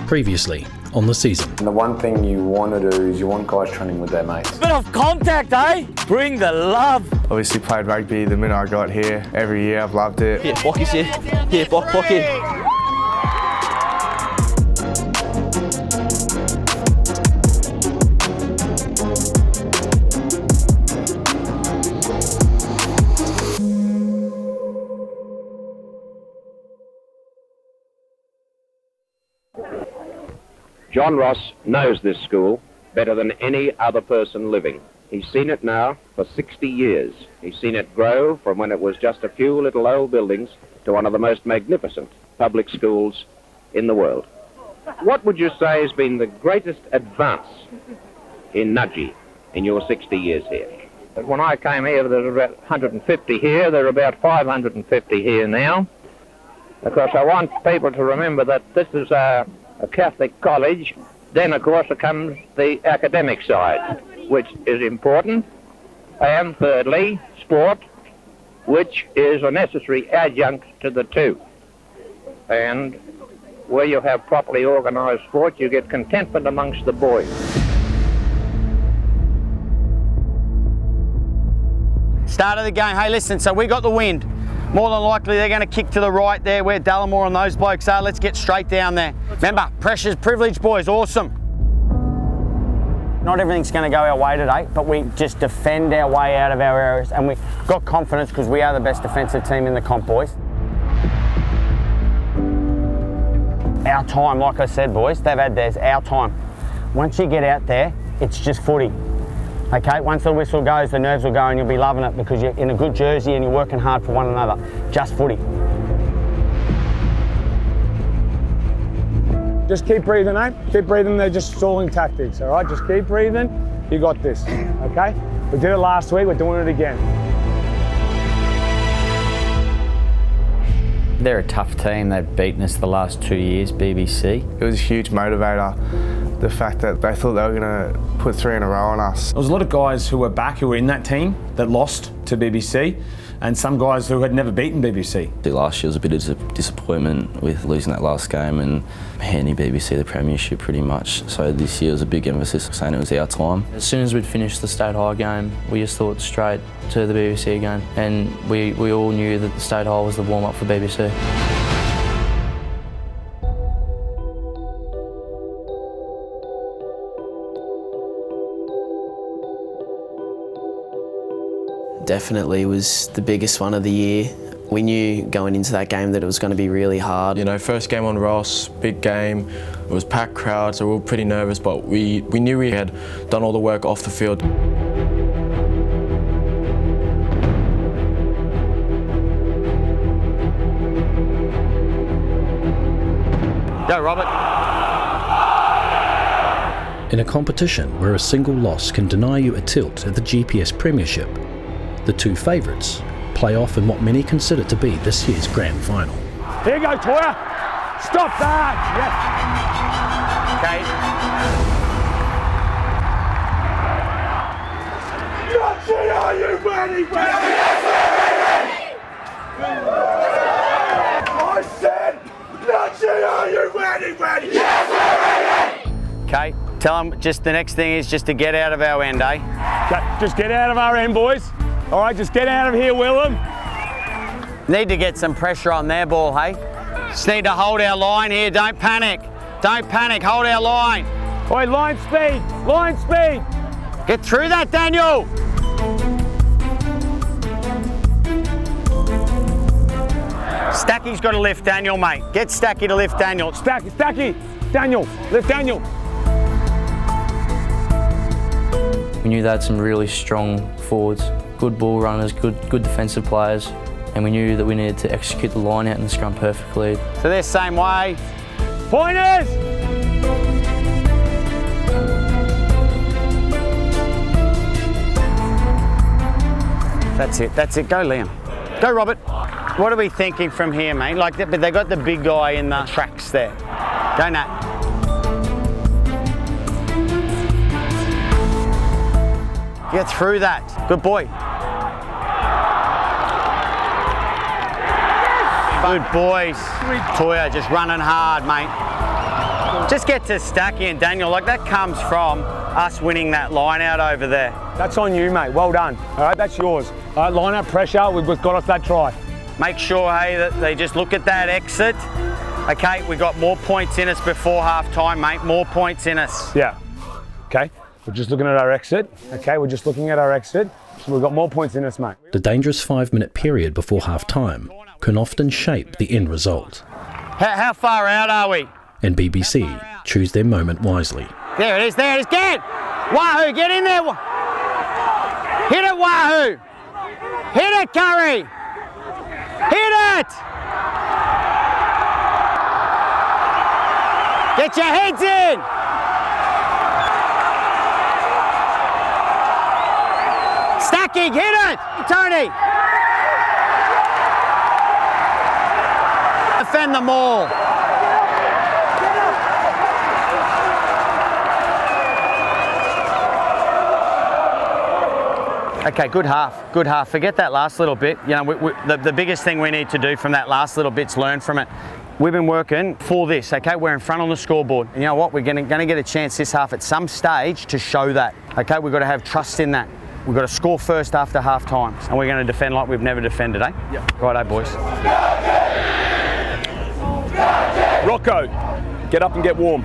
Previously on the season. And the one thing you want to do is you want guys training with their mates. Bit of contact, eh? Bring the love. Obviously played rugby the minute I got here. Every year I've loved it. Here, Bocky's here. Here, Bock here. John Ross knows this school better than any other person living. He's seen it now for 60 years. He's seen it grow from when it was just a few little old buildings to one of the most magnificent public schools in the world. What would you say has been the greatest advance in Nudgee in your 60 years here? When I came here, there were about 150 here. There are about 550 here now. Because I want people to remember that this is a Catholic college. Then, of course, there comes the academic side, which is important. And thirdly, sport, which is a necessary adjunct to the two. And where you have properly organised sport, you get contentment amongst the boys. Start of the game. Hey, listen, so we got the wind. More than likely they're going to kick to the right there where Dallimore and those blokes are. Let's get straight down there. Remember, pressure's privilege, boys. Awesome. Not everything's going to go our way today, but we just defend our way out of our areas, and we've got confidence because we are the best defensive team in the comp, boys. Our time, like I said, boys, they've had theirs, our time. Once you get out there, it's just footy. Okay, once the whistle goes, the nerves will go and you'll be loving it because you're in a good jersey and you're working hard for one another. Just footy. Just keep breathing, mate. Keep breathing. They're just stalling tactics, all right? Just keep breathing. You got this, okay? We did it last week. We're doing it again. They're a tough team. They've beaten us the last 2 years, BBC. It was a huge motivator, the fact that they thought they were going to put 3 in a row on us. There was a lot of guys who were back who were in that team that lost to BBC, and some guys who had never beaten BBC. Last year was a bit of a disappointment with losing that last game and handing BBC the Premiership pretty much. So this year was a big emphasis saying it was our time. As soon as we'd finished the State High game, we just thought straight to the BBC game, and we all knew that the State High was the warm-up for BBC. Definitely was the biggest one of the year. We knew going into that game that it was going to be really hard. You know, first game on Ross, big game. It was packed crowd, so we were pretty nervous, but we knew we had done all the work off the field. Go, Robert. In a competition where a single loss can deny you a tilt at the GPS Premiership, the two favourites play off in what many consider to be this year's grand final. Here you go, Toya. Stop that. Yes. Okay. Nudgee, are you ready? Yes, I said, Nudgee, are you ready? Yes, we're ready. Okay, tell them just the next thing is just to get out of our end, eh? Okay, just get out of our end, boys. All right, just get out of here, Willem. Need to get some pressure on their ball, hey? Just need to hold our line here, don't panic. Don't panic, hold our line. Oi, line speed, line speed. Get through that, Daniel. Stacky's got to lift Daniel, mate. Get Stacky to lift Daniel. Stacky, Daniel, lift Daniel. We knew they had some really strong forwards, good ball runners, good defensive players, and we knew that we needed to execute the line out in the scrum perfectly. So they're same way. Pointers! That's it, go Liam. Go Robert. What are we thinking from here, mate? Like, but they got the big guy in the tracks there. Go Nat. Get through that. Good boy. Good boys. Toya just running hard, mate. Just get to Stacky and Daniel. Like, that comes from us winning that line out over there. That's on you, mate. Well done. All right, that's yours. All right, line up pressure. We've got us that try. Make sure, hey, that they just look at that exit. Okay, we got more points in us before half time, mate. More points in us. Yeah. Okay, we're just looking at our exit. Okay, we're just looking at our exit. So we've got more points in us, mate. The dangerous 5-minute period before half-time can often shape the end result. How far out are we? And BBC choose their moment wisely. There it is, there it is. Get! Wahoo, get in there. Hit it, Wahoo. Hit it, Curry. Hit it! Get your heads in! Stacking, hit it! Tony! Defend them all. Okay, good half, good half. Forget that last little bit. You know, the biggest thing we need to do from that last little bit's learn from it. We've been working for this, okay? We're in front on the scoreboard. And you know what? We're gonna get a chance this half at some stage to show that, okay? We've got to have trust in that. We've got to score first after half time. And we're going to defend like we've never defended, eh? Yep. Righto, boys. Rocco, get up and get warm.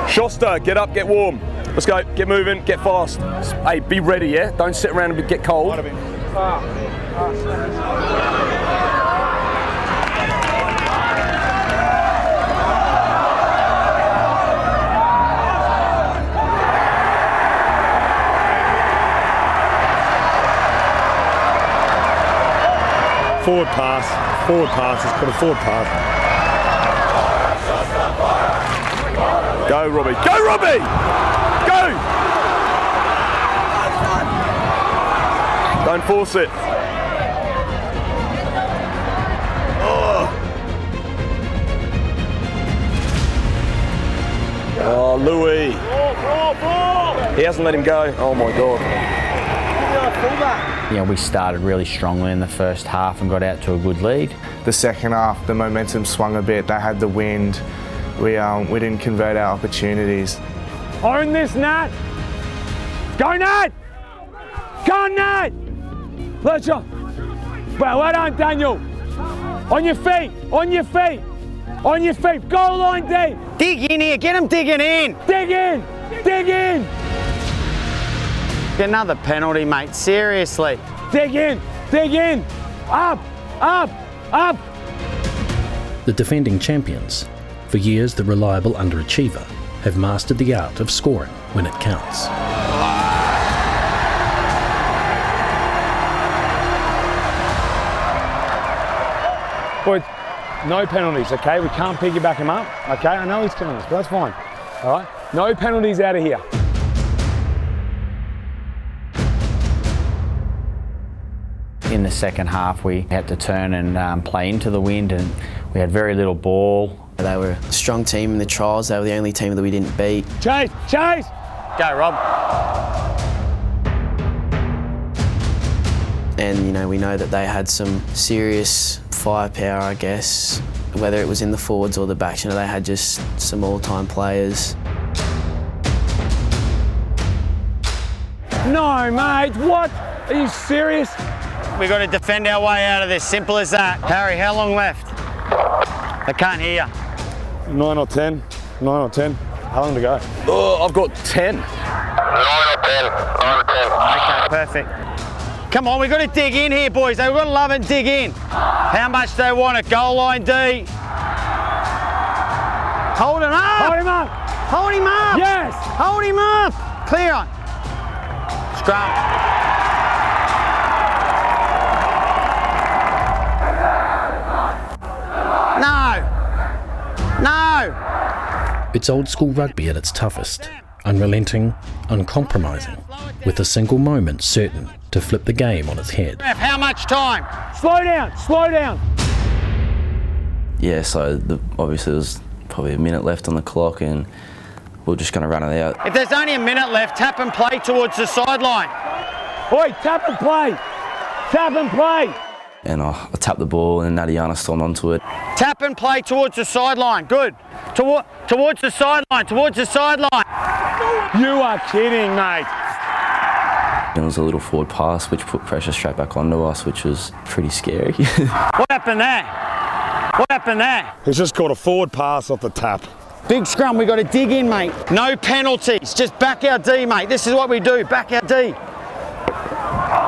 Shoster, get up, get warm. Let's go, get moving, get fast. Hey, be ready, yeah? Don't sit around and get cold. Forward pass, let's put a forward pass. Go, Robbie, go, Robbie! Go! Don't force it. Oh, Louis. He hasn't let him go. Oh my God. You know, we started really strongly in the first half and got out to a good lead. The second half, the momentum swung a bit. They had the wind. We didn't convert our opportunities. Own this, Nat. Go, Nat. Go, Nat. Let's go. Well done, Daniel. On your feet. On your feet. On your feet. Goal line deep. Dig in here. Get him digging in. Dig in. Dig in. Another penalty, mate. Seriously. Dig in. Dig in. Up. Up. Up. The defending champions, for years the reliable underachiever, have mastered the art of scoring when it counts. Boys, no penalties, okay? We can't piggyback him up, okay? I know he's killing us, but that's fine, all right? No penalties out of here. In the second half, we had to turn and play into the wind, and we had very little ball. They were a strong team in the trials. They were the only team that we didn't beat. Chase! Chase! Go, Rob. And, you know, we know that they had some serious firepower, I guess, whether it was in the forwards or the backs. You know, they had just some all-time players. No, mate, what? Are you serious? We've got to defend our way out of this. Simple as that. Harry, how long left? I can't hear. 9 or 10. 9 or 10. How long to go? Oh, I've got 10. 9 or 10. 9 or 10. Okay, perfect. Come on, we've got to dig in here, boys. We've got to love it and dig in. How much do they want it? Goal line D. Hold him up. Hold him up. Hold him up. Yes. Hold him up. Clear on. Scrum. No! It's old school rugby at its toughest, unrelenting, uncompromising, with a single moment certain to flip the game on its head. How much time? Slow down, slow down. Yeah, so obviously there was probably a minute left on the clock and we're just going to run it out. If there's only a minute left, tap and play towards the sideline. Oi, tap and play. Tap and play. and I tapped the ball and Nadiana stomped onto it. Tap and play towards the sideline. Good. Towards the sideline. Towards the sideline. You are kidding, mate. It was a little forward pass which put pressure straight back onto us, which was pretty scary. What happened there? What happened there? He's just caught a forward pass off the tap. Big scrum, we got to dig in, mate. No penalties, just back our D, mate. This is what we do, back our D.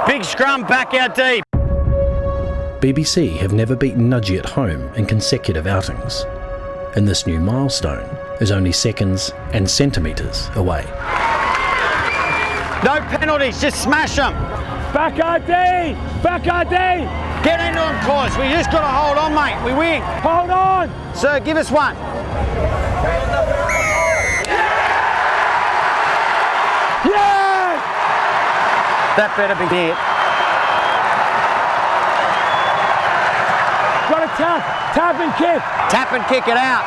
Big scrum, back our D. BBC have never beaten Nudgee at home in consecutive outings, and this new milestone is only seconds and centimetres away. No penalties, just smash them. Back our D! Back our D! Get into them, cause we just got to hold on, mate. We win. Hold on! Sir, give us one. Yeah! That better be it. Got to tap and kick. Tap and kick it out.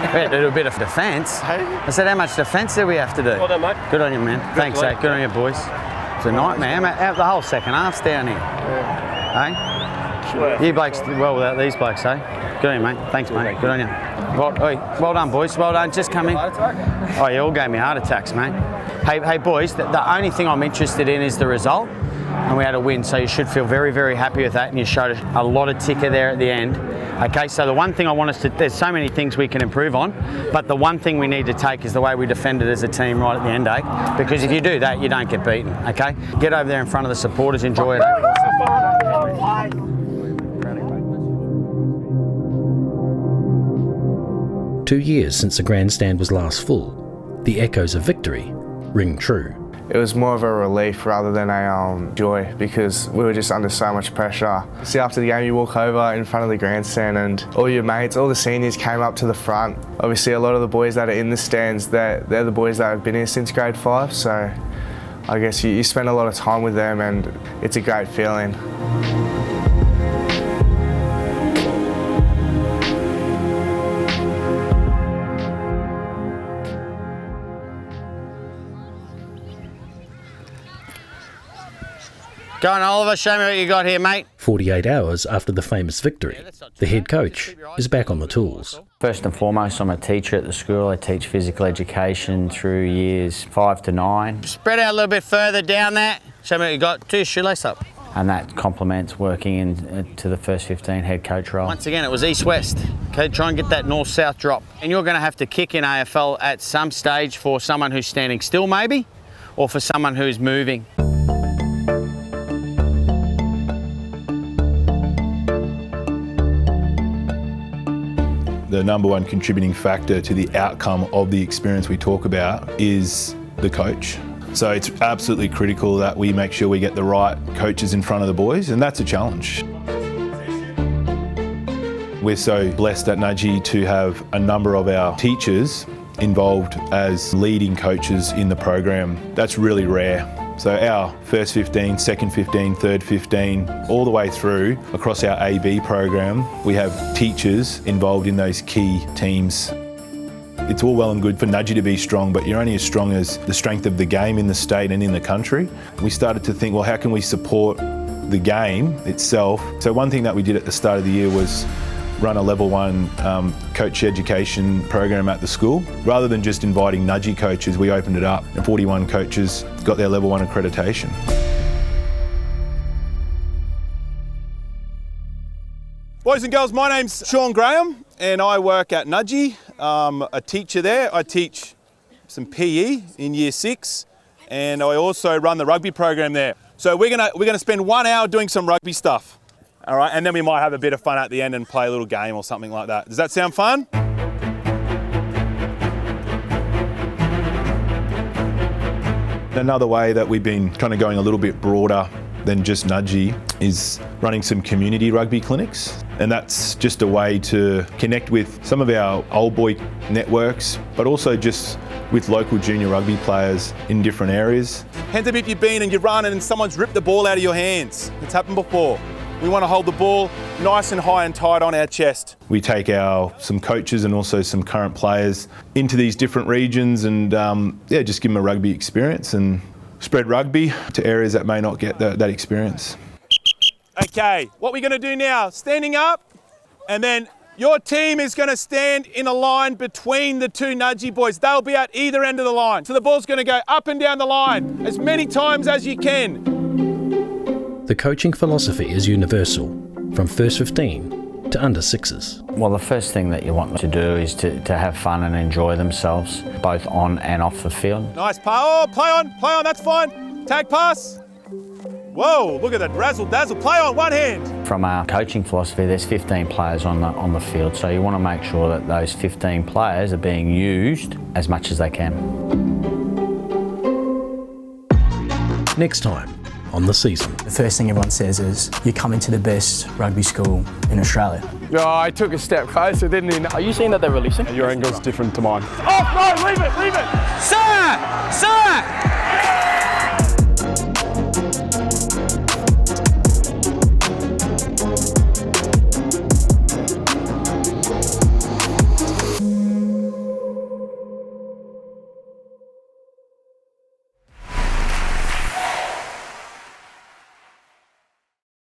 We had to do a bit of defence. I said, how much defence do we have to do? Well done, mate. Good on you, man. Thanks, mate. Good on you, boys. It's a nightmare. The whole second half's down here. Hey? You blokes did well without these blokes, eh? Good on you, mate. Thanks, mate. Good on you. Well done, boys. Well done. Just come in. Oh, you all gave me heart attacks, mate. Hey, boys, the only thing I'm interested in is the result. And we had a win, so you should feel very, very happy with that. And you showed a lot of ticker there at the end. Okay, so the one thing I want us to, there's so many things we can improve on, but the one thing we need to take is the way we defended as a team right at the end, eh? Because if you do that, you don't get beaten, okay? Get over there in front of the supporters, enjoy it. 2 years since the grandstand was last full, the echoes of victory ring true. It was more of a relief rather than a joy, because we were just under so much pressure. See, after the game you walk over in front of the grandstand and all your mates, all the seniors came up to the front. Obviously a lot of the boys that are in the stands, they're the boys that have been here since grade 5, so I guess you spend a lot of time with them and it's a great feeling. Go on, Oliver, show me what you got here, mate. 48 hours after the famous victory, the head coach is back on the tools. First and foremost, I'm a teacher at the school. I teach physical education through years 5 to 9. Spread out a little bit further down there. Show me what you got. Do your shoelace up. And that complements working into the first 15 head coach role. Once again, it was east-west. Okay, try and get that north-south drop. And you're going to have to kick in AFL at some stage for someone who's standing still, maybe, or for someone who's moving. The number one contributing factor to the outcome of the experience we talk about is the coach. So it's absolutely critical that we make sure we get the right coaches in front of the boys, and that's a challenge. We're so blessed at Nudgee to have a number of our teachers involved as leading coaches in the program. That's really rare. So our first 15, second 15, third 15, all the way through across our AB program, we have teachers involved in those key teams. It's all well and good for Nudgee to be strong, but you're only as strong as the strength of the game in the state and in the country. We started to think, well, how can we support the game itself? So one thing that we did at the start of the year was run a level 1 coach education program at the school. Rather than just inviting Nudgee coaches, we opened it up and 41 coaches got their level 1 accreditation. Boys and girls, my name's Sean Graham and I work at Nudgee. I'm a teacher there. I teach some PE in year 6 and I also run the rugby program there. So we're gonna spend 1 hour doing some rugby stuff. All right, and then we might have a bit of fun at the end and play a little game or something like that. Does that sound fun? Another way that we've been kind of going a little bit broader than just Nudgee is running some community rugby clinics. And that's just a way to connect with some of our old boy networks, but also just with local junior rugby players in different areas. Hands up if you've been and you're running and someone's ripped the ball out of your hands. It's happened before. We want to hold the ball nice and high and tight on our chest. We take some coaches and also some current players into these different regions and just give them a rugby experience and spread rugby to areas that may not get that experience. Okay, what we're going to do now, standing up, and then your team is going to stand in a line between the two Nudgee boys. They'll be at either end of the line. So the ball's going to go up and down the line as many times as you can. The coaching philosophy is universal, from first 15 to under 6s. Well, the first thing that you want them to do is to have fun and enjoy themselves, both on and off the field. Nice pass. Oh, play on, that's fine. Tag pass. Whoa, look at that razzle dazzle. Play on, one hand. From our coaching philosophy, there's 15 players on the field, so you want to make sure that those 15 players are being used as much as they can. Next time on The Season. The first thing everyone says is, you're coming to the best rugby school in Australia. Oh, I took a step closer, didn't he? Are you seeing that they're releasing? Your angle's different to mine. Off, no, leave it.